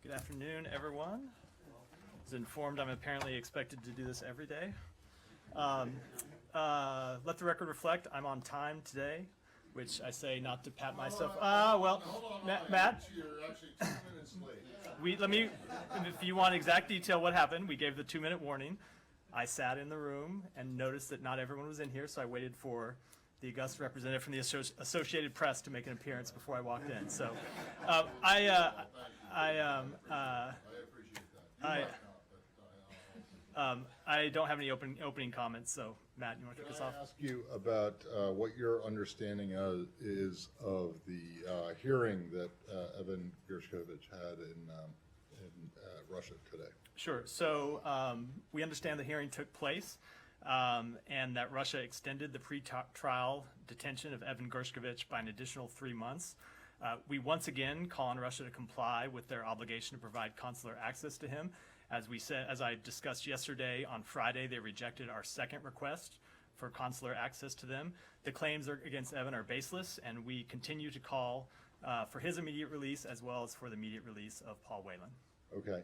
Good afternoon, everyone. I was informed I'm apparently expected to do this every day. Let the record reflect, I'm on time today, which I say not to pat myself. Well, Matt? You're actually 2 minutes late. If you want exact detail what happened, we gave the 2-minute warning. I sat in the room and noticed that not everyone was in here, so I waited for the august representative from the Associated Press to make an appearance before I walked in. So I appreciate that. I don't have any opening comments, so Matt, you want to kick us off? Can I ask you about what your understanding is of the hearing that Evan Gershkovich had in Russia today? Sure. So we understand the hearing took place and that Russia extended the pre-trial detention of Evan Gershkovich by an additional 3 months. We once again call on Russia to comply with their obligation to provide consular access to him. As I discussed yesterday, on Friday, they rejected our second request for consular access to them. The claims against Evan are baseless, and we continue to call for his immediate release as well as for the immediate release of Paul Whelan. Okay.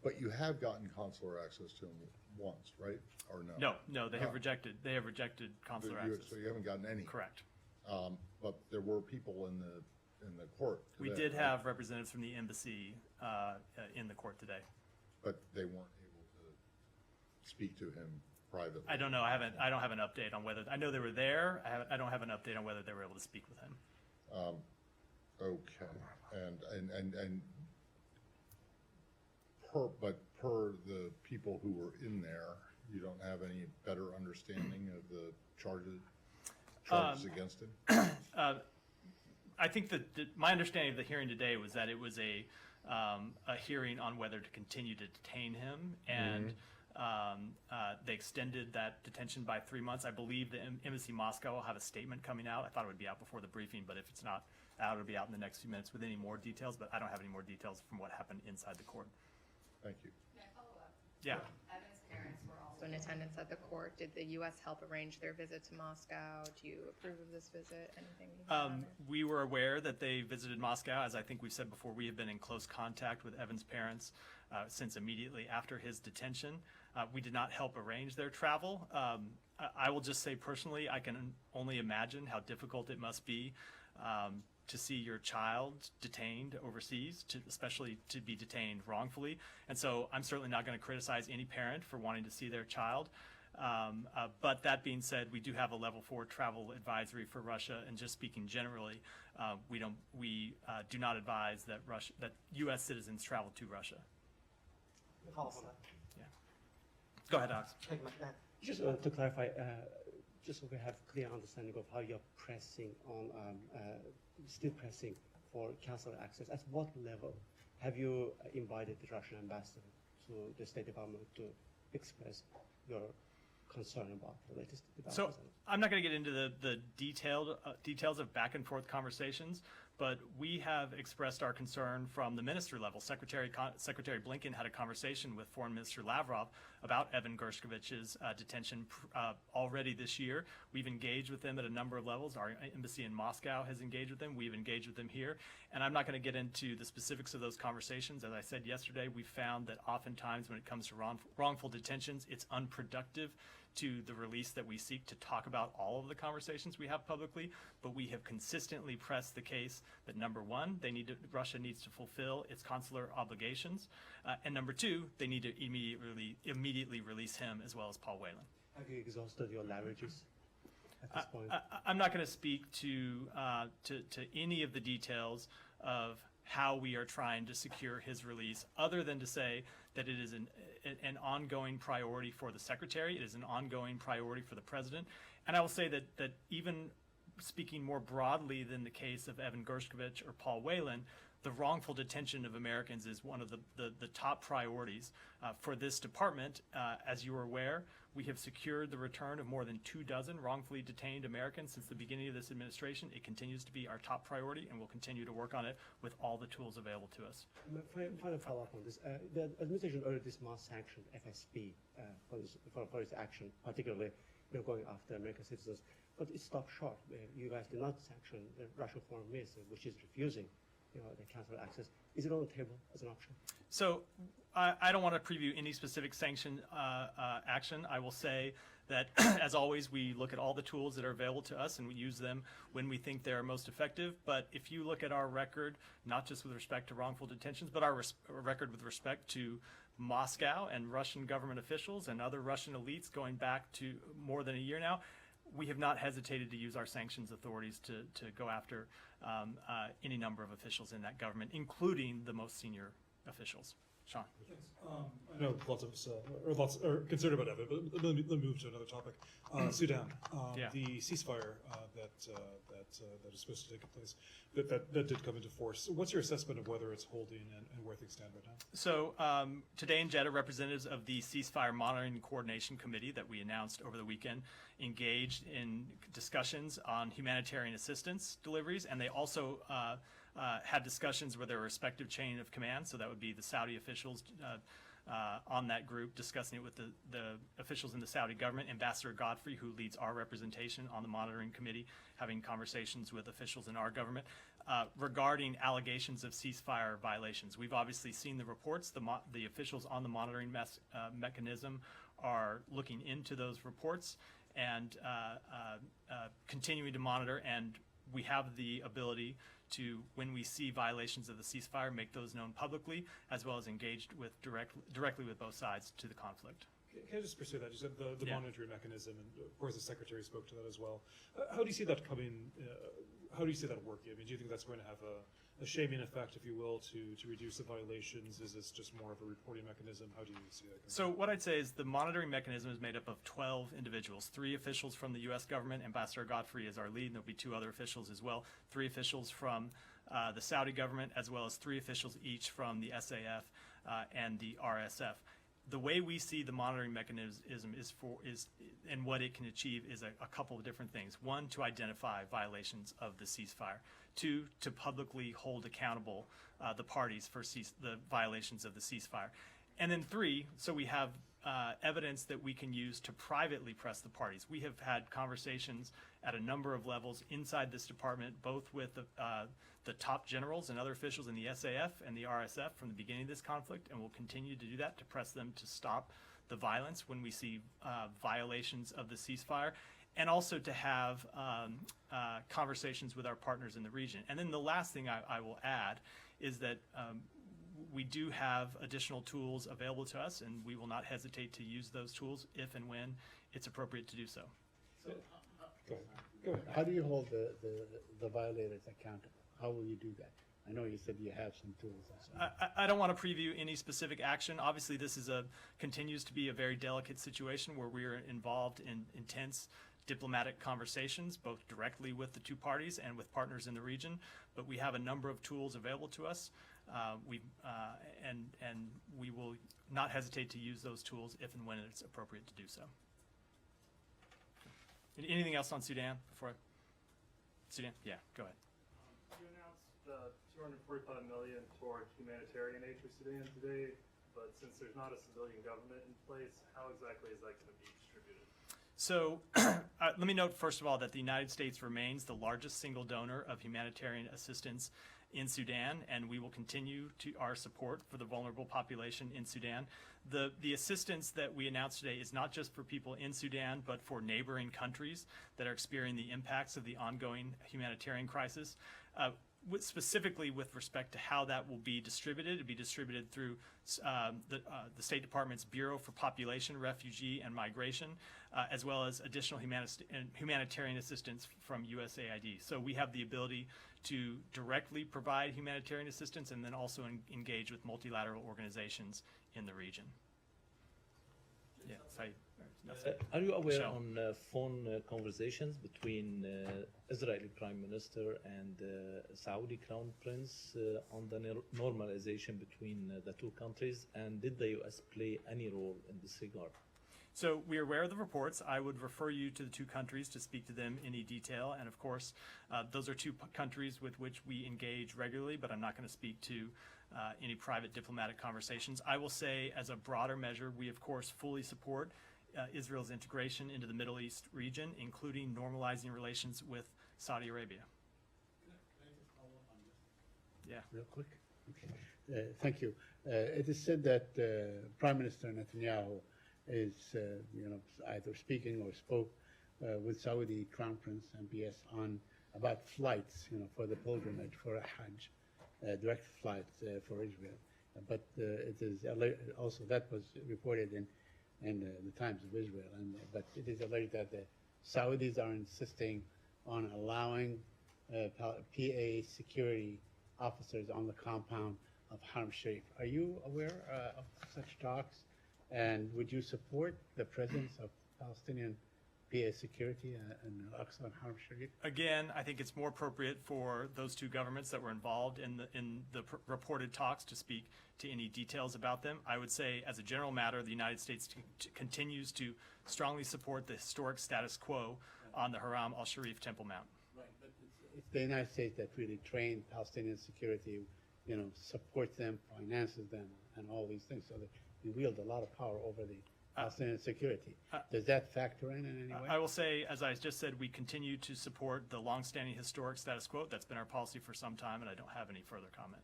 But you have gotten consular access to him once, right? Or no? No, they have rejected consular access. So you haven't gotten any? Correct. But there were people in the court today. We did have representatives from the embassy in the court today. But they weren't able to speak to him privately? I don't know. I don't have an update on whether, I know they were there. I don't have an update on whether they were able to speak with him. Okay. Per the people who were in there, you don't have any better understanding of the charges against him? I think that my understanding of the hearing today was that it was a hearing on whether to continue to detain him, and they extended that detention by 3 months. I believe the embassy Moscow will have a statement coming out. I thought it would be out before the briefing, but if it's not out, it'll be out in the next few minutes with any more details, but I don't have any more details from what happened inside the court. Thank you. Can I follow up? Yeah. Evan's parents were also in attendance at the court. Did the U.S. help arrange their visit to Moscow? Do you approve of this visit? Anything you have on it? We were aware that they visited Moscow. As I think we've said before, we have been in close contact with Evan's parents since immediately after his detention. We did not help arrange their travel. I will just say personally, I can only imagine how difficult it must be to see your child detained overseas, especially to be detained wrongfully. And so I'm certainly not going to criticize any parent for wanting to see their child. But that being said, we do have a level 4 travel advisory for Russia, and just speaking generally, we do not advise that U.S. citizens travel to Russia. Follow up on that. Yeah. Go ahead, Alex. Just to clarify, just so we have clear understanding of how you're pressing on, still pressing for consular access. At what level have you invited the Russian ambassador to the State Department to express your concern about the latest developments? So I'm not going to get into the details of back and forth conversations, but we have expressed our concern from the minister level. Secretary Blinken had a conversation with Foreign Minister Lavrov about Evan Gershkovich's detention already this year. We've engaged with them at a number of levels. Our embassy in Moscow has engaged with them. We've engaged with them here. And I'm not going to get into the specifics of those conversations. As I said yesterday, we found that oftentimes when it comes to wrongful detentions, it's unproductive to the release that we seek to talk about all of the conversations we have publicly, but we have consistently pressed the case that number one, Russia needs to fulfill its consular obligations, and number two, they need to immediately release him as well as Paul Whelan. Have you exhausted your leverages at this point? I'm not going to speak to any of the details of how we are trying to secure his release, other than to say that it is an ongoing priority for the Secretary, it is an ongoing priority for the President, and I will say that even speaking more broadly than the case of Evan Gershkovich or Paul Whelan, the wrongful detention of Americans is one of the top priorities for this department. As you are aware, we have secured the return of more than 24 wrongfully detained Americans since the beginning of this administration. It continues to be our top priority, and we'll continue to work on it with all the tools available to us. Final follow-up on this. The administration earlier this month sanctioned FSB for its action, particularly going after American citizens. But it stopped short. You guys did not sanction the Russian foreign minister, which is refusing the consular access. Is it on the table as an option? So I don't want to preview any specific sanction action. I will say that, as always, we look at all the tools that are available to us and we use them when we think they're most effective. But if you look at our record, not just with respect to wrongful detentions, but our record with respect to Moscow and Russian government officials and other Russian elites going back to more than a year now, we have not hesitated to use our sanctions authorities to go after any number of officials in that government, including the most senior officials. Sean. Thanks. I know lots of us are concerned about that, but let me move to another topic. Sudan, Yeah. the ceasefire that is supposed to take place, that did come into force. What's your assessment of whether it's holding and where things stand right now? So today in Jeddah, representatives of the Ceasefire Monitoring and Coordination Committee that we announced over the weekend engaged in discussions on humanitarian assistance deliveries, and they also had discussions with their respective chain of command. So that would be the Saudi officials on that group, discussing it with the officials in the Saudi government, Ambassador Godfrey, who leads our representation on the monitoring committee, having conversations with officials in our government regarding allegations of ceasefire violations. We've obviously seen the reports. The officials on the monitoring mechanism are looking into those reports and continuing to monitor, and we have the ability to, when we see violations of the ceasefire, make those known publicly, as well as engaged with directly with both sides to the conflict. Can I just pursue that? You said the Yeah. monitoring mechanism, and of course the Secretary spoke to that as well. How do you see that coming? How do you see that working? I mean, do you think that's going to have a shaming effect, if you will, to reduce the violations? Is this just more of a reporting mechanism? How do you see that going? So what I'd say is the monitoring mechanism is made up of 12 individuals, 3 officials from the U.S. government. Ambassador Godfrey is our lead, and there'll be 2 other officials as well, 3 officials from the Saudi government, as well as 3 officials each from the SAF and the RSF. The way we see the monitoring mechanism is and what it can achieve is a couple of different things. 1, to identify violations of the ceasefire. 2, to publicly hold accountable the parties for the violations of the ceasefire. And then 3, so we have evidence that we can use to privately press the parties. We have had conversations at a number of levels inside this department, both with the top generals and other officials in the SAF and the RSF from the beginning of this conflict, and we'll continue to do that to press them to stop the violence when we see violations of the ceasefire, and also to have conversations with our partners in the region. And then the last thing I will add is that we do have additional tools available to us, and we will not hesitate to use those tools if and when it's appropriate to do so. Go ahead. How do you hold the violators accountable? How will you do that? I know you said you have some tools. I don't want to preview any specific action. Obviously, this is continues to be a very delicate situation where we are involved in intense diplomatic conversations, both directly with the 2 parties and with partners in the region. But we have a number of tools available to us. And we will not hesitate to use those tools if and when it's appropriate to do so. Anything else on Sudan before Sudan? Yeah, go ahead. You announced $245 million toward humanitarian aid for Sudan today, but since there's not a civilian government in place, how exactly is that going to be distributed? So let me note, first of all, that the United States remains the largest single donor of humanitarian assistance in Sudan, and we will continue our support for the vulnerable population in Sudan. The assistance that we announced today is not just for people in Sudan, but for neighboring countries that are experiencing the impacts of the ongoing humanitarian crisis. Specifically with respect to how that will be distributed, it'll be distributed through the State Department's Bureau for Population, Refugee, and Migration, as well as additional humanitarian assistance from USAID. So we have the ability to directly provide humanitarian assistance and then also engage with multilateral organizations in the region. Yeah, Are you aware Michelle. on phone conversations between Israeli Prime Minister and Saudi Crown Prince on the normalization between the 2 countries, and did the U.S. play any role in this regard? So we are aware of the reports. I would refer you to the 2 countries to speak to them in any detail. And of course, those are 2 countries with which we engage regularly, but I'm not going to speak to any private diplomatic conversations. I will say, as a broader measure, we of course fully support Israel's integration into the Middle East region, including normalizing relations with Saudi Arabia. Can I just follow up on this? Yeah. Real quick? Okay. Thank you. It is said that Prime Minister Netanyahu is, either speaking or spoke with Saudi Crown Prince MBS on about flights, for the pilgrimage for a Hajj, direct flights for Israel. But it is also that was reported in the Times of Israel, but it is alleged that the Saudis are insisting on allowing PA security officers on the compound of Haram Sharif. Are you aware of such talks? And would you support the presence of Palestinian PA security in Al-Aqsa and Haram Sharif? Again, I think it's more appropriate for those two governments that were involved in the reported talks to speak to any details about them. I would say, as a general matter, the United States continues to strongly support the historic status quo on the Haram al-Sharif Temple Mount. Right, but it's the United States that really trained Palestinian security, supports them, finances them, and all these things. So they wield a lot of power over the Palestinian security. Does that factor in any way? I will say, as I just said, we continue to support the longstanding historic status quo. That's been our policy for some time, and I don't have any further comment.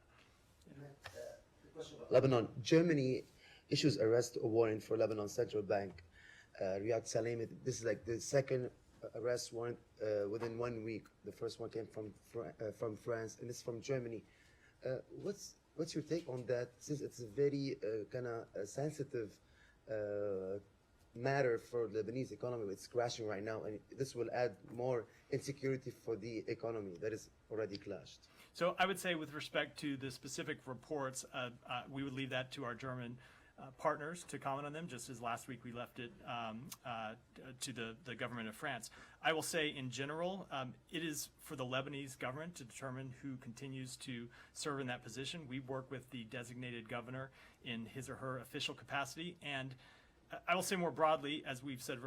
Lebanon. Germany issues arrest warrant for Lebanon Central Bank, Riyad Salemi. This is like the second arrest warrant within 1 week. The first one came from France, and it's from Germany. What's your take on that? Since it's a very kind of sensitive matter for the Lebanese economy, it's crashing right now, and this will add more insecurity for the economy that is already clashed. So I would say, with respect to the specific reports, we would leave that to our German partners to comment on them, just as last week we left it to the government of France. I will say, in general, it is for the Lebanese government to determine who continues to serve in that position. We work with the designated governor in his or her official capacity, and I will say more broadly, as we've said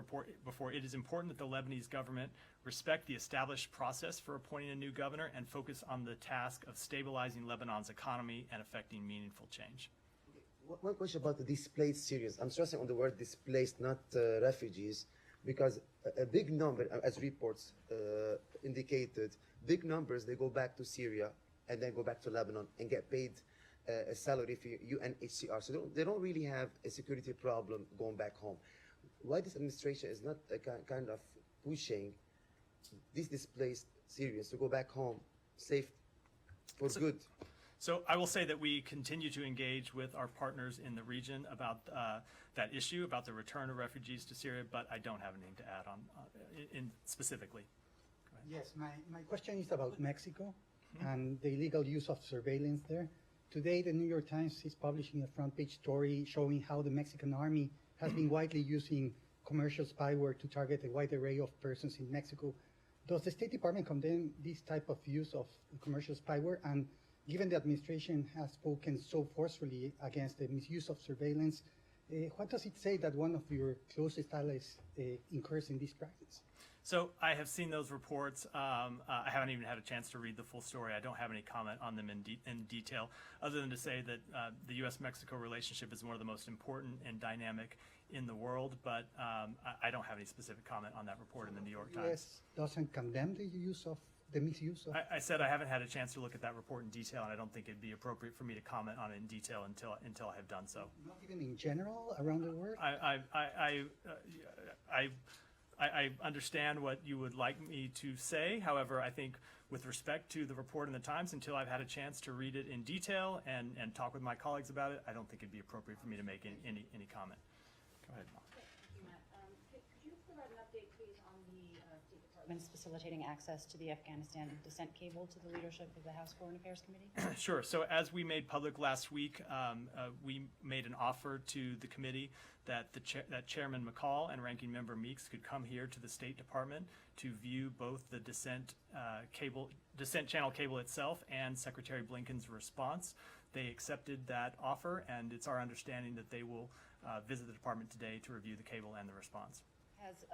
before, it is important that the Lebanese government respect the established process for appointing a new governor and focus on the task of stabilizing Lebanon's economy and effecting meaningful change. One question about the displaced Syrians. I'm stressing on the word displaced, not refugees, because a big number, as reports indicated, big numbers, they go back to Syria and then go back to Lebanon and get paid a salary for UNHCR. So they don't really have a security problem going back home. Why this administration is not kind of pushing these displaced Syrians to go back home safe for good? So I will say that we continue to engage with our partners in the region about that issue, about the return of refugees to Syria, but I don't have anything to add on specifically. Yes, my question is about Mexico and the illegal use of surveillance there. Today, the New York Times is publishing a front-page story showing how the Mexican army has been widely using commercial spyware to target a wide array of persons in Mexico. Does the State Department condemn this type of use of commercial spyware? And given the administration has spoken so forcefully against the misuse of surveillance, what does it say that one of your closest allies incurs in this practice? So I have seen those reports. I haven't even had a chance to read the full story. I don't have any comment on them in detail, other than to say that the U.S.-Mexico relationship is one of the most important and dynamic in the world, but I don't have any specific comment on that report in the New York Times. U.S. doesn't condemn the misuse of... I said I haven't had a chance to look at that report in detail, and I don't think it'd be appropriate for me to comment on it in detail until I have done so. Not even in general around the world? I understand what you would like me to say. However, I think with respect to the report in the Times, until I've had a chance to read it in detail and talk with my colleagues about it, I don't think it'd be appropriate for me to make any comment. Go ahead, Mark. Thank you, Matt. Could you provide an update, please, on the State Department's facilitating access to the Afghanistan dissent cable to the leadership of the House Foreign Affairs Committee? Sure. So as we made public last week, we made an offer to the committee that that Chairman McCall and Ranking Member Meeks could come here to the State Department to view both the dissent channel cable itself and Secretary Blinken's response. They accepted that offer, and it's our understanding that they will visit the department today to review the cable and the response. Has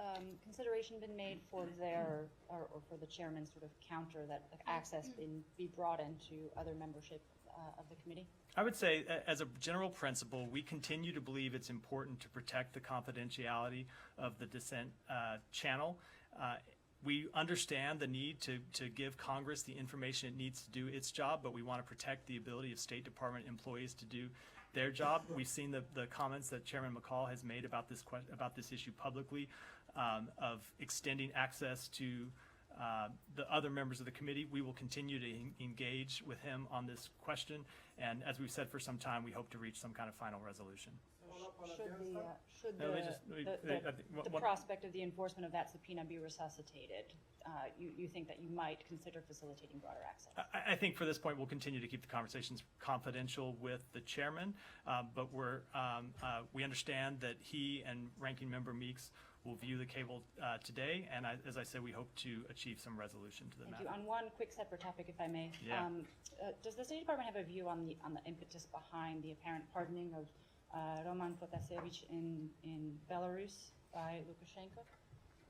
consideration been made for their, or for the chairman's sort of counter that access be brought into other membership of the committee? I would say, as a general principle, we continue to believe it's important to protect the confidentiality of the dissent channel. We understand the need to give Congress the information it needs to do its job, but we want to protect the ability of State Department employees to do their job. We've seen the comments that Chairman McCall has made about this issue publicly, of extending access to the other members of the committee. We will continue to engage with him on this question, and as we've said for some time, we hope to reach some kind of final resolution. Should No, the prospect of the enforcement of that subpoena be resuscitated, you think that you might consider facilitating broader access? I think for this point, we'll continue to keep the conversations confidential with the chairman, but we understand that he and Ranking Member Meeks will view the cable today, and as I said, we hope to achieve some resolution to the Thank matter. you. On one quick separate topic, if I may, Yeah. Does the State Department have a view on the impetus behind the apparent pardoning of Roman Protasevich in Belarus by Lukashenko?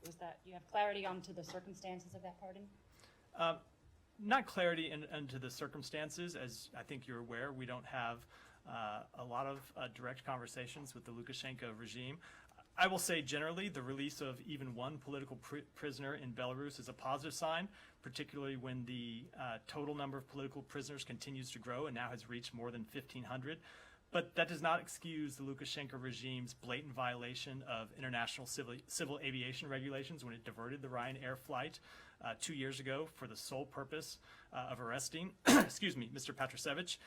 Do you have clarity onto the circumstances of that pardon? Not clarity into the circumstances, as I think you're aware. We don't have a lot of direct conversations with the Lukashenko regime. I will say generally the release of even one political prisoner in Belarus is a positive sign, particularly when the total number of political prisoners continues to grow and now has reached more than 1,500. But that does not excuse the Lukashenko regime's blatant violation of international civil aviation regulations when it diverted the Ryanair flight 2 years ago for the sole purpose of arresting, Mr. Patrusevich.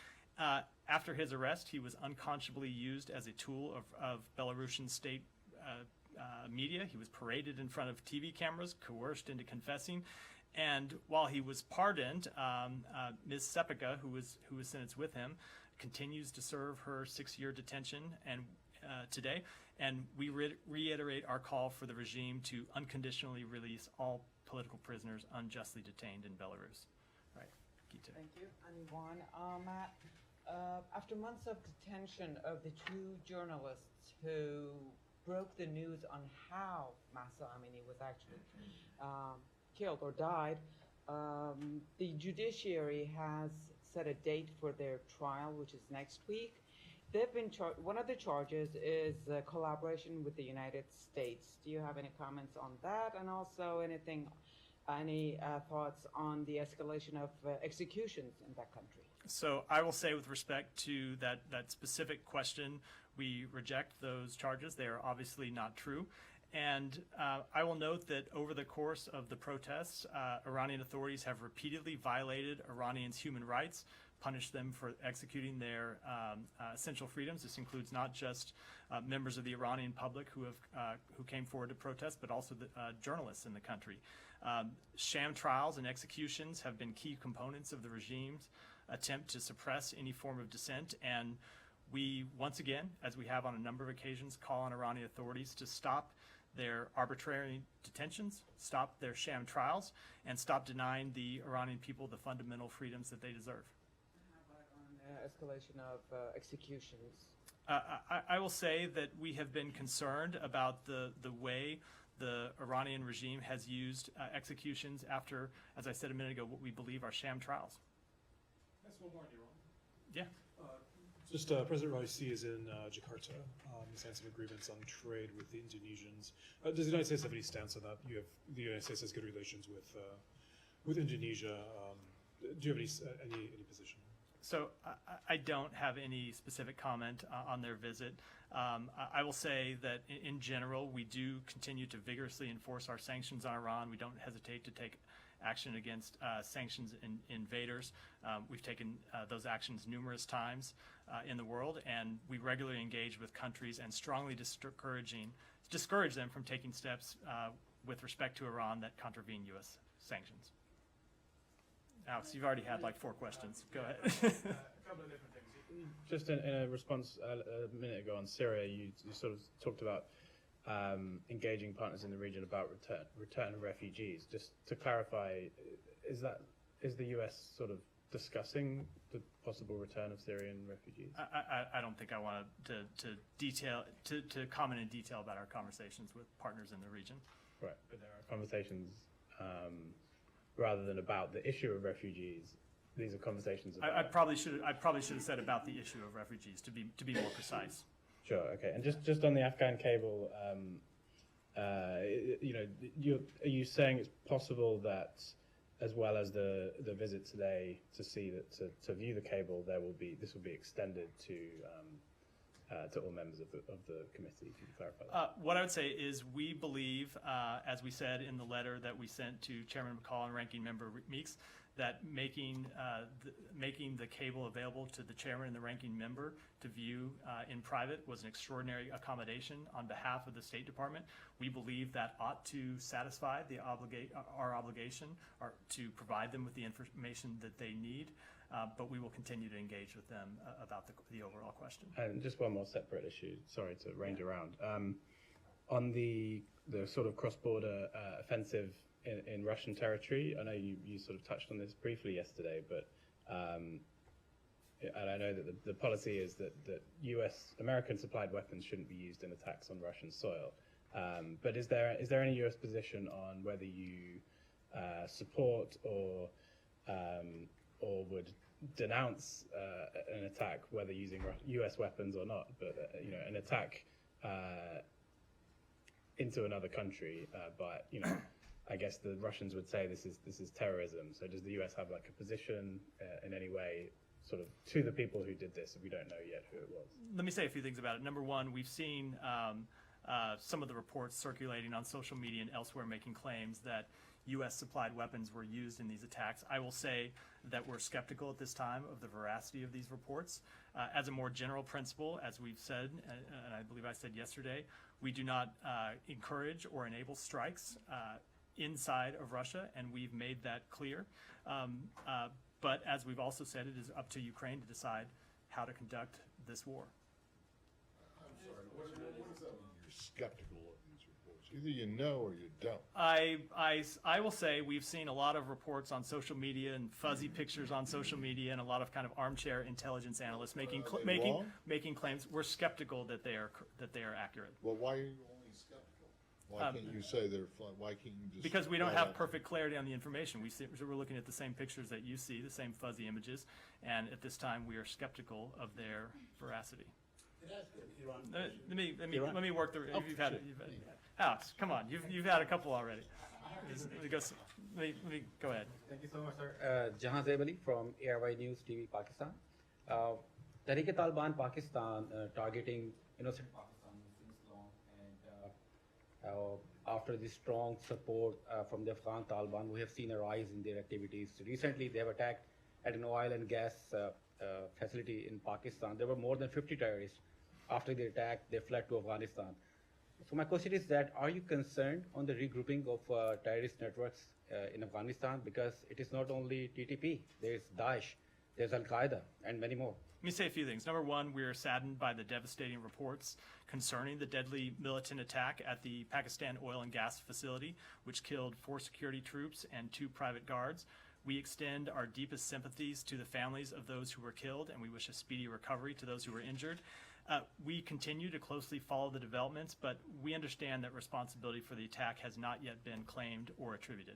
After his arrest, he was unconscionably used as a tool of Belarusian state media. He was paraded in front of TV cameras, coerced into confessing, and while he was pardoned, Ms. Sepika, who was sentenced with him, continues to serve her 6-year detention and today, and we reiterate our call for the regime to unconditionally release all political prisoners unjustly detained in Belarus. Right, Gita. Thank you. Anyone? Matt, after months of detention of the 2 journalists who broke the news on how Mahsa Amini was actually killed or died, the judiciary has set a date for their trial, which is next week. They've been one of the charges is collaboration with the United States. Do you have any comments on that? And also any thoughts on the escalation of executions in that country? So I will say, with respect to that specific question, we reject those charges. They are obviously not true. And I will note that over the course of the protests, Iranian authorities have repeatedly violated Iranians' human rights, punished them for executing their essential freedoms. This includes not just members of the Iranian public who came forward to protest, but also the journalists in the country. Sham trials and executions have been key components of the regime's attempt to suppress any form of dissent, and we, once again, as we have on a number of occasions, call on Iranian authorities to stop their arbitrary detentions, stop their sham trials, and stop denying the Iranian people the fundamental freedoms that they deserve. How about on escalation of executions? I will say that we have been concerned about the way the Iranian regime has used executions after, as I said a minute ago, what we believe are sham trials. That's one more in Iran. Yeah. Just President Raisi is in Jakarta. He's signed some agreements on trade with the Indonesians. Does the United States have any stance on that? The United States has good relations with Indonesia. Do you have any position? So I don't have any specific comment on their visit. I will say that in general, we do continue to vigorously enforce our sanctions on Iran. We don't hesitate to take action against sanctions invaders. We've taken those actions numerous times in the world, and we regularly engage with countries and strongly discourage them from taking steps with respect to Iran that contravene U.S. sanctions. Alex, you've already had like 4 questions. Go ahead. A couple of different things. Just in a response a minute ago on Syria, you sort of talked about engaging partners in the region about return of refugees. Just to clarify, is the U.S. sort of discussing the possible return of Syrian refugees? I don't think I want to comment in detail about our conversations with partners in the region. Right, but there are conversations rather than about the issue of refugees. These are conversations about. I probably should have said about the issue of refugees to be more precise. Sure. Okay. And just on the Afghan cable, Are you saying it's possible that, as well as the visit today to see that to view the cable, this will be extended to all members of the committee? Can you clarify that? What I would say is we believe, as we said in the letter that we sent to Chairman McCall and Ranking Member Meeks, that making the cable available to the chairman and the ranking member to view in private was an extraordinary accommodation on behalf of the State Department. We believe that ought to satisfy our obligation or to provide them with the information that they need, but we will continue to engage with them about the overall question. And just one more separate issue, sorry to range around. On the sort of cross-border offensive in Russian territory, I know you sort of touched on this briefly yesterday, but and I know that the policy is that American supplied weapons shouldn't be used in attacks on Russian soil. But is there any US position on whether you support or would denounce an attack, whether using US weapons or not, but an attack into another country by I guess the Russians would say this is terrorism. So does the US have like a position in any way, sort of to the people who did this? We don't know yet who it was. Let me say a few things about it. Number one, we've seen some of the reports circulating on social media and elsewhere making claims that U.S. supplied weapons were used in these attacks. I will say that we're skeptical at this time of the veracity of these reports. As a more general principle, as we've said, and I believe I said yesterday, we do not encourage or enable strikes inside of Russia, and we've made that clear. But as we've also said, it is up to Ukraine to decide how to conduct this war. I'm sorry, what does that mean? You're skeptical of these reports. Either you know or you don't. I will say we've seen a lot of reports on social media and fuzzy pictures on social media and a lot of kind of armchair intelligence analysts making claims. We're skeptical that they are accurate. Well, why are you only skeptical? Why can't you say why can't you just... Because we don't have perfect clarity on the information. We're looking at the same pictures that you see, the same fuzzy images, and at this time we are skeptical of their veracity. Let me work through. Alex, come on, you've had a couple already. Let me go ahead. Thank you so much, sir. Jahan Zaib Ali from ARY News TV, Pakistan. Tehreek-e-Taliban Pakistan targeting innocent Pakistanis since long, and after the strong support from the Afghan Taliban, we have seen a rise in their activities. Recently, they have attacked at an oil and gas facility in Pakistan. There were more than 50 terrorists. After the attack, they fled to Afghanistan. So my question is that, are you concerned on the regrouping of terrorist networks in Afghanistan? Because it is not only TTP, there's Daesh, there's Al-Qaeda, and many more. Let me say a few things. Number one, we are saddened by the devastating reports concerning the deadly militant attack at the Pakistan oil and gas facility, which killed 4 security troops and 2 private guards. We extend our deepest sympathies to the families of those who were killed, and we wish a speedy recovery to those who were injured. We continue to closely follow the developments, but we understand that responsibility for the attack has not yet been claimed or attributed.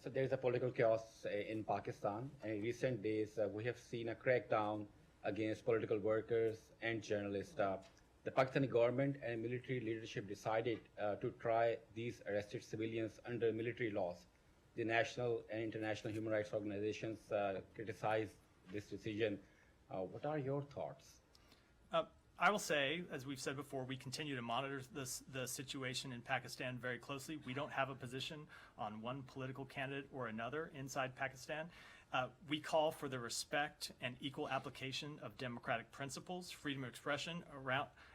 So there's a political chaos in Pakistan, and in recent days we have seen a crackdown against political workers and journalists. The Pakistani government and military leadership decided to try these arrested civilians under military laws. The national and international human rights organizations criticize this decision. What are your thoughts? I will say, as we've said before, we continue to monitor the situation in Pakistan very closely. We don't have a position on one political candidate or another inside Pakistan. We call for the respect and equal application of democratic principles, freedom of expression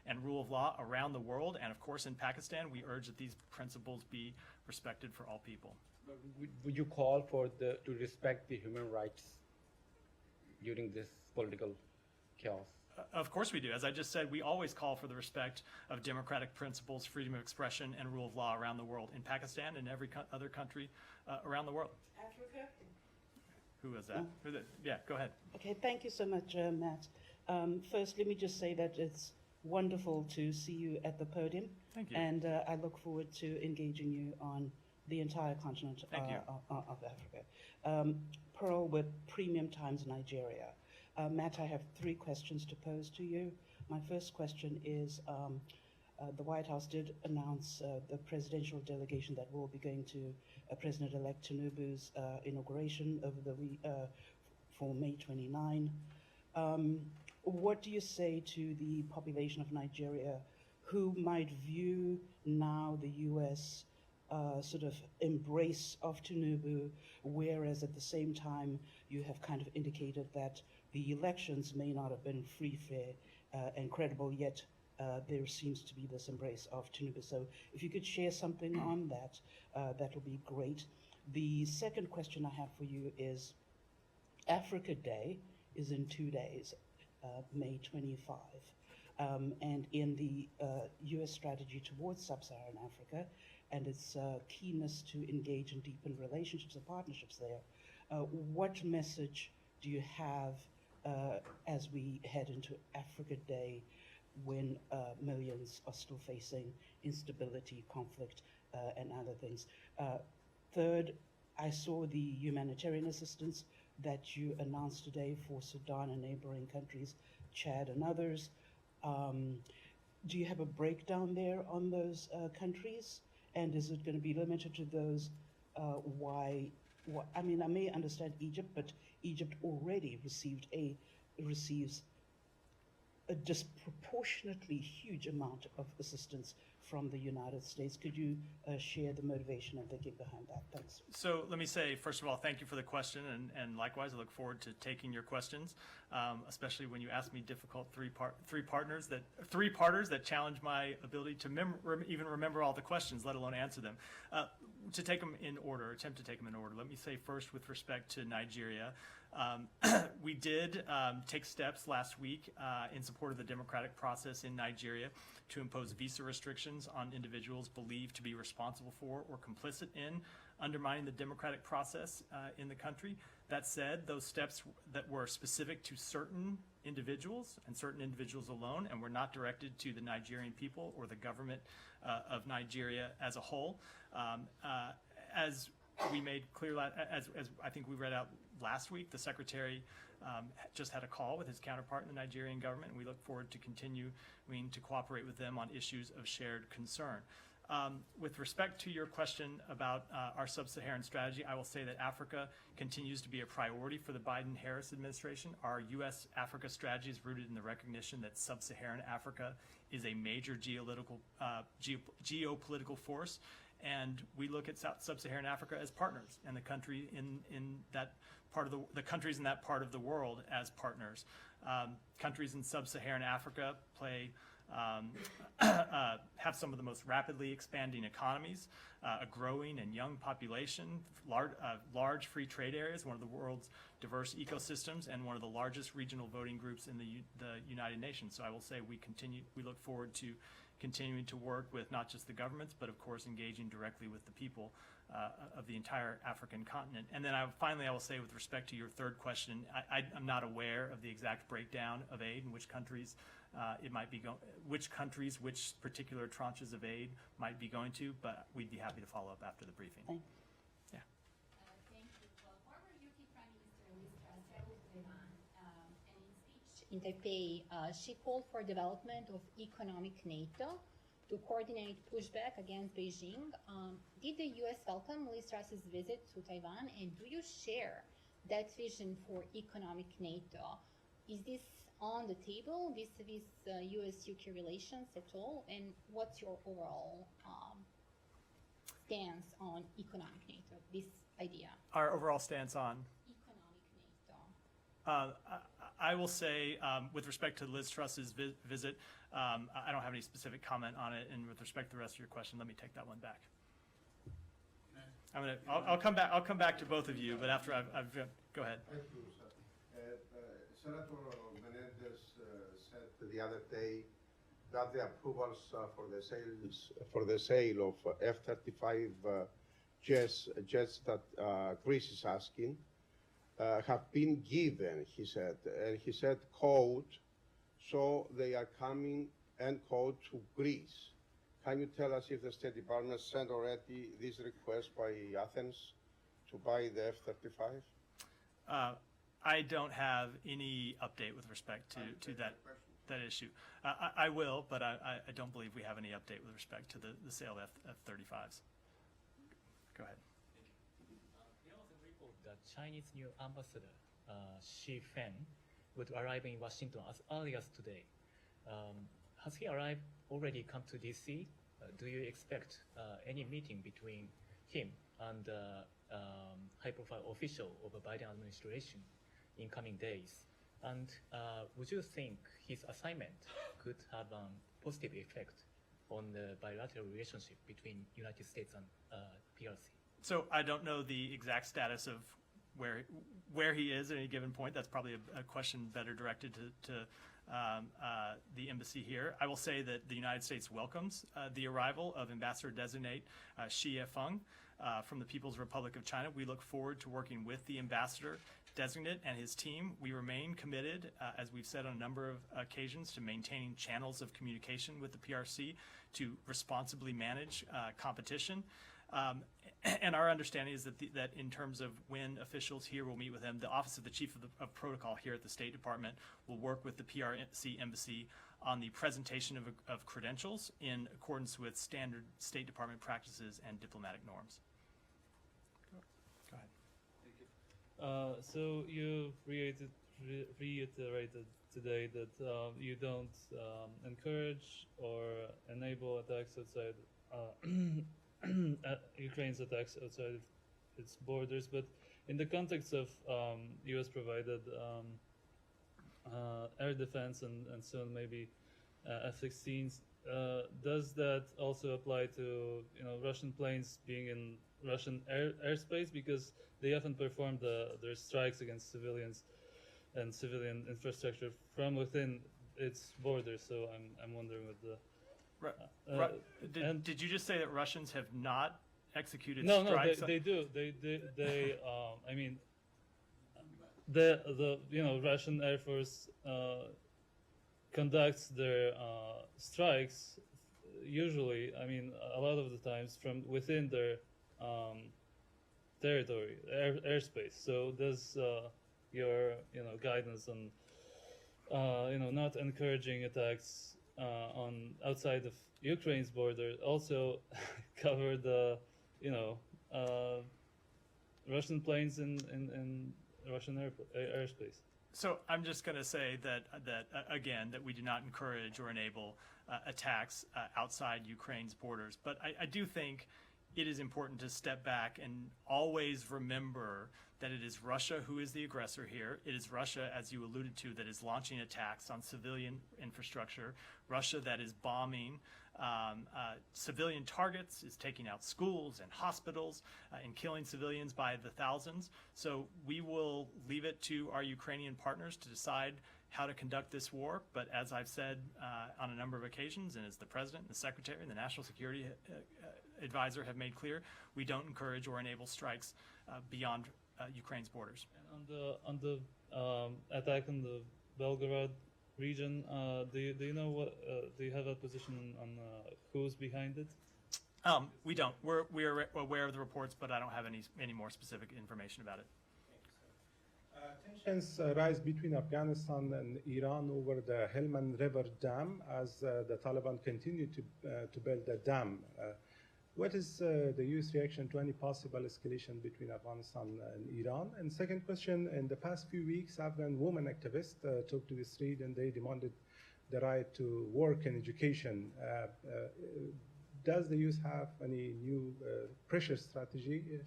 and rule of law around the world. And of course, in Pakistan, we urge that these principles be respected for all people. Would you call for to respect the human rights during this political chaos? Of course we do. As I just said, we always call for the respect of democratic principles, freedom of expression, and rule of law around the world, in Pakistan and every other country around the world. Africa? Who was that? Yeah, go ahead. Okay, thank you so much, Matt. First, let me just say that it's wonderful to see you at the podium. Thank you. And I look forward to engaging you on the entire continent of Africa. Pearl with Premium Times Nigeria. Matt, I have 3 questions to pose to you. My first question is, the White House did announce the presidential delegation that will be going to President-elect Tinubu's inauguration over for May 29. What do you say to the population of Nigeria who might view now the U.S. Sort of embrace of Tinubu, whereas at the same time you have kind of indicated that the elections may not have been free, fair, and credible, yet there seems to be this embrace of Tinubu. So if you could share something on that, that would be great. The second question I have for you is, Africa Day is in 2 days, May 25. And in the U.S. strategy towards sub-Saharan Africa and its keenness to engage and deepen relationships and partnerships there, what message do you have as we head into Africa Day when millions are still facing instability, conflict, and other things? Third, I saw the humanitarian assistance that you announced today for Sudan and neighboring countries, Chad and others. Do you have a breakdown there on those countries? And is it going to be limited to those? I mean, I may understand Egypt, but Egypt already receives a disproportionately huge amount of assistance from the United States. Could you share the motivation and thinking behind that? Thanks. So let me say, first of all, thank you for the question, and likewise, I look forward to taking your questions, especially when you ask me difficult three-parters that challenge my ability to even remember all the questions, let alone answer them. To take them in order, attempt to take them in order, let me say first with respect to Nigeria, we did take steps last week in support of the democratic process in Nigeria to impose visa restrictions on individuals believed to be responsible for or complicit in undermining the democratic process in the country. That said, those steps that were specific to certain individuals and certain individuals alone and were not directed to the Nigerian people or the government of Nigeria as a whole. As we made clear, as I think we read out last week, the Secretary just had a call with his counterpart in the Nigerian government, and we look forward to continuing to cooperate with them on issues of shared concern. With respect to your question about our sub-Saharan strategy, I will say that Africa continues to be a priority for the Biden-Harris administration. Our U.S.-Africa strategy is rooted in the recognition that sub-Saharan Africa is a major geopolitical force, and we look at sub-Saharan Africa as partners, and the country in that part of the countries in that part of the world as partners. Countries in sub-Saharan Africa have some of the most rapidly expanding economies, a growing and young population, large free trade areas, one of the world's diverse ecosystems, and one of the largest regional voting groups in the United Nations. So I will say we look forward to continuing to work with not just the governments, but of course engaging directly with the people of the entire African continent. And then finally I will say, with respect to your third question, I'm not aware of the exact breakdown of aid and which countries which particular tranches of aid might be going to, but we'd be happy to follow up after the briefing. Thanks. Yeah. Thank you. Former UK Prime Minister Liz Truss traveled to Taiwan, and in speech in Taipei, she called for development of economic NATO to coordinate pushback against Beijing. Did the U.S. welcome Liz Truss's visit to Taiwan, and do you share that vision for economic NATO? Is this on the table vis-a-vis U.S.-UK relations at all, and what's your overall stance on economic NATO, this idea? Our overall stance on? Economic NATO. I will say, with respect to Liz Truss's visit, I don't have any specific comment on it, and with respect to the rest of your question, let me take that one back. I'll come back. I'll come back to both of you, but after I've go ahead. Thank you, sir. Senator Menendez said the other day that the approvals for the sale of F-35 jets that Greece is asking have been given, he said. And he said, quote, so they are coming, end quote, to Greece. Can you tell us if the State Department sent already this request by Athens to buy the F-35? I don't have any update with respect to that. that issue. I will, but I don't believe we have any update with respect to the sale of F-35s. Go ahead. There was a report that Chinese new ambassador, Xi Fen, would arrive in Washington as early as today. Has he already come to DC? Do you expect any meeting between him and high-profile official of the Biden administration in coming days? And would you think his assignment could have a positive effect on the bilateral relationship between United States and PRC? So I don't know the exact status of where he is at any given point. That's probably a question better directed to the embassy here. I will say that the United States welcomes the arrival of Ambassador-designate Xi Yefeng from the People's Republic of China. We look forward to working with the Ambassador-designate and his team. We remain committed, as we've said on a number of occasions, to maintaining channels of communication with the PRC to responsibly manage competition. And our understanding is that in terms of when officials here will meet with him, the Office of the Chief of Protocol here at the State Department will work with the PRC embassy on the presentation of credentials in accordance with standard State Department practices and diplomatic norms. Go ahead. So you reiterated today that you don't encourage or enable attacks outside Ukraine's attacks outside its borders, but in the context of U.S.-provided air defense and soon maybe F-16s, does that also apply to Russian planes being in Russian airspace, because they often perform their strikes against civilians and civilian infrastructure from within its borders? So I'm wondering what the did you just say that Russians have not executed No, strikes? they do. They I mean, the Russian Air Force conducts their strikes usually. I mean, a lot of the times from within their territory, airspace. So does your guidance on not encouraging attacks on outside of Ukraine's border also cover the Russian planes in Russian airspace? So I'm just going to say that again, that we do not encourage or enable attacks outside Ukraine's borders. But I do think it is important to step back and always remember that it is Russia who is the aggressor here. It is Russia, as you alluded to, that is launching attacks on civilian infrastructure. Russia that is bombing civilian targets, is taking out schools and hospitals and killing civilians by the thousands. So we will leave it to our Ukrainian partners to decide how to conduct this war. But as I've said on a number of occasions, and as the President, the Secretary, and the National Security Advisor have made clear, we don't encourage or enable strikes beyond Ukraine's borders. And on the attack on the Belgorod region, do you know what? Do you have a position on who's behind it? We don't. We are aware of the reports, but I don't have any more specific information about it. Tensions rise between Afghanistan and Iran over the Helmand River Dam as the Taliban continue to build the dam. What is the U.S. reaction to any possible escalation between Afghanistan and Iran? And second question, in the past few weeks, Afghan women activists took to the street and they demanded the right to work and education. Does the U.S. have any new pressure strategy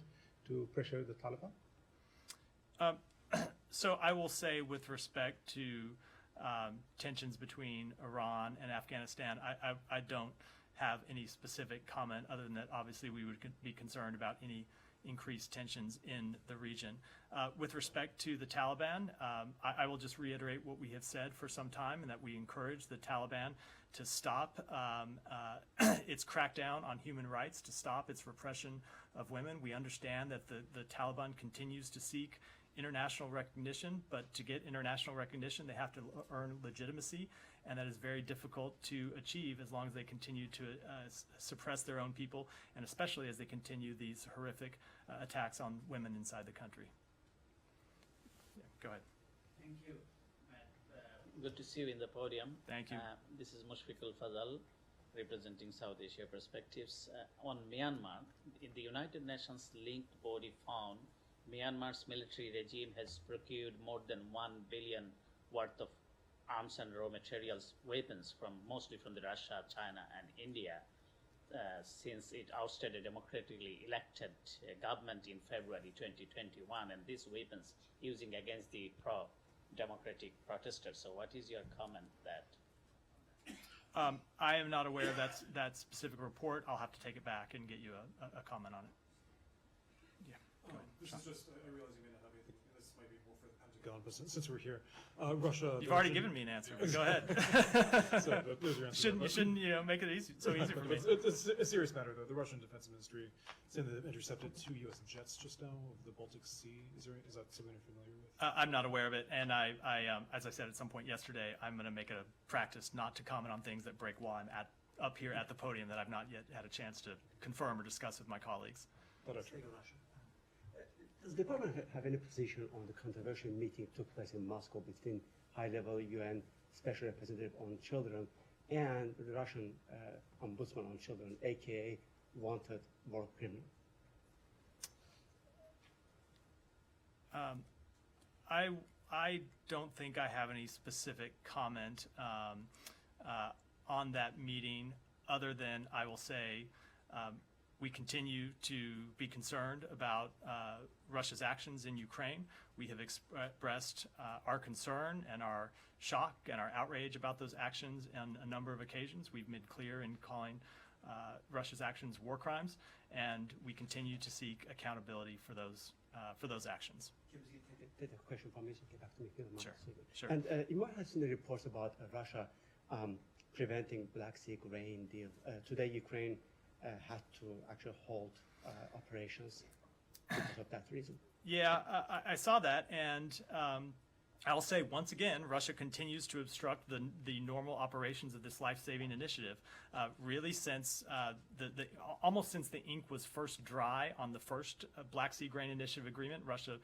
to pressure the Taliban? So I will say, with respect to tensions between Iran and Afghanistan, I don't have any specific comment other than that obviously we would be concerned about any increased tensions in the region. With respect to the Taliban, I will just reiterate what we have said for some time, and that we encourage the Taliban to stop its crackdown on human rights, to stop its repression of women. We understand that the Taliban continues to seek international recognition, but to get international recognition, they have to earn legitimacy, and that is very difficult to achieve as long as they continue to suppress their own people, and especially as they continue these horrific attacks on women inside the country. Yeah, go ahead. Thank you, Matt. Good to see you in the podium. Thank you. This is Mushfiqul Fadal, representing South Asia Perspectives. On Myanmar, in the United Nations linked body found Myanmar's military regime has procured more than 1 billion worth of arms and raw materials, weapons, mostly from the Russia, China, and India, since it ousted a democratically elected government in February 2021, and these weapons using against the pro-democratic protesters. So what is your comment that? I am not aware of that specific report. I'll have to take it back and get you a comment on it. Yeah, go ahead. This is just, I realize you may not have anything, this might be more for the Pentagon, but since we're here, Russia... You've already given me an answer, but go ahead. So, there's your answer. You shouldn't make it so easy for me. It's a serious matter, though. The Russian Defense Ministry saying that they've intercepted 2 U.S. jets just now of the Baltic Sea. Is that something you're familiar with? I'm not aware of it, and I as I said at some point yesterday, I'm going to make it a practice not to comment on things that break while I'm up here at the podium that I've not yet had a chance to confirm or discuss with my colleagues. Does the department have any position on the controversial meeting that took place in Moscow between high-level UN Special Representative on Children and the Russian Ombudsman on Children, aka wanted war criminal? I don't think I have any specific comment on that meeting, other than I will say we continue to be concerned about Russia's actions in Ukraine. We have expressed our concern and our shock and our outrage about those actions on a number of occasions. We've made clear in calling Russia's actions war crimes, and we continue to seek accountability for those actions. Take a question from me, so get back to me. Sure. And you might have seen the reports about Russia preventing Black Sea grain deal. Today, Ukraine had to actually halt operations because of that reason. Yeah, I saw that, and I'll say once again, Russia continues to obstruct the normal operations of this life-saving initiative. Really, since almost since the ink was first dry on the first Black Sea Grain Initiative agreement, Russia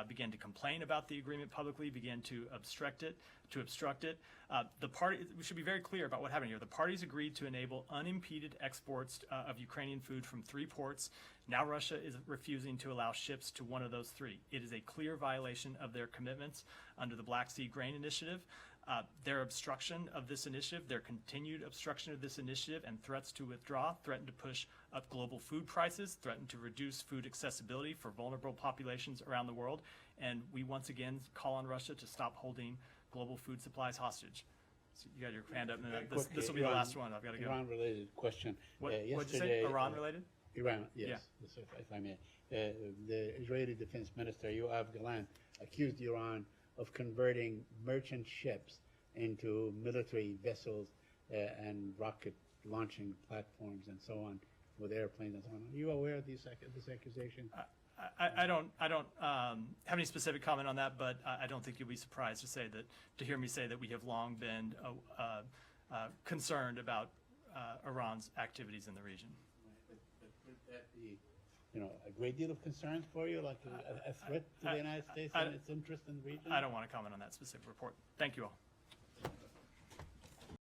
began to complain about the agreement publicly, began to obstruct it. We should be very clear about what happened here. The parties agreed to enable unimpeded exports of Ukrainian food from 3 ports. Now Russia is refusing to allow ships to one of those 3. It is a clear violation of their commitments under the Black Sea Grain Initiative. Their obstruction of this initiative, their continued obstruction of this initiative, and threats to withdraw threaten to push up global food prices, threaten to reduce food accessibility for vulnerable populations around the world. And we once again call on Russia to stop holding global food supplies hostage. So you got your hand up, and this will be the last one. I've got to go. Iran-related question. What did you say? Iran-related? Iran, yes, if I may. The Israeli Defense Minister, Yoav Gallant, accused Iran of converting merchant ships into military vessels and rocket launching platforms and so on with airplanes and so on. Are you aware of this accusation? I don't have any specific comment on that, but I don't think you'll be surprised to hear me say that we have long been concerned about Iran's activities in the region. But would that be, a great deal of concern for you, like a threat to the United States and its interest in the region? I don't want to comment on that specific report. Thank you all.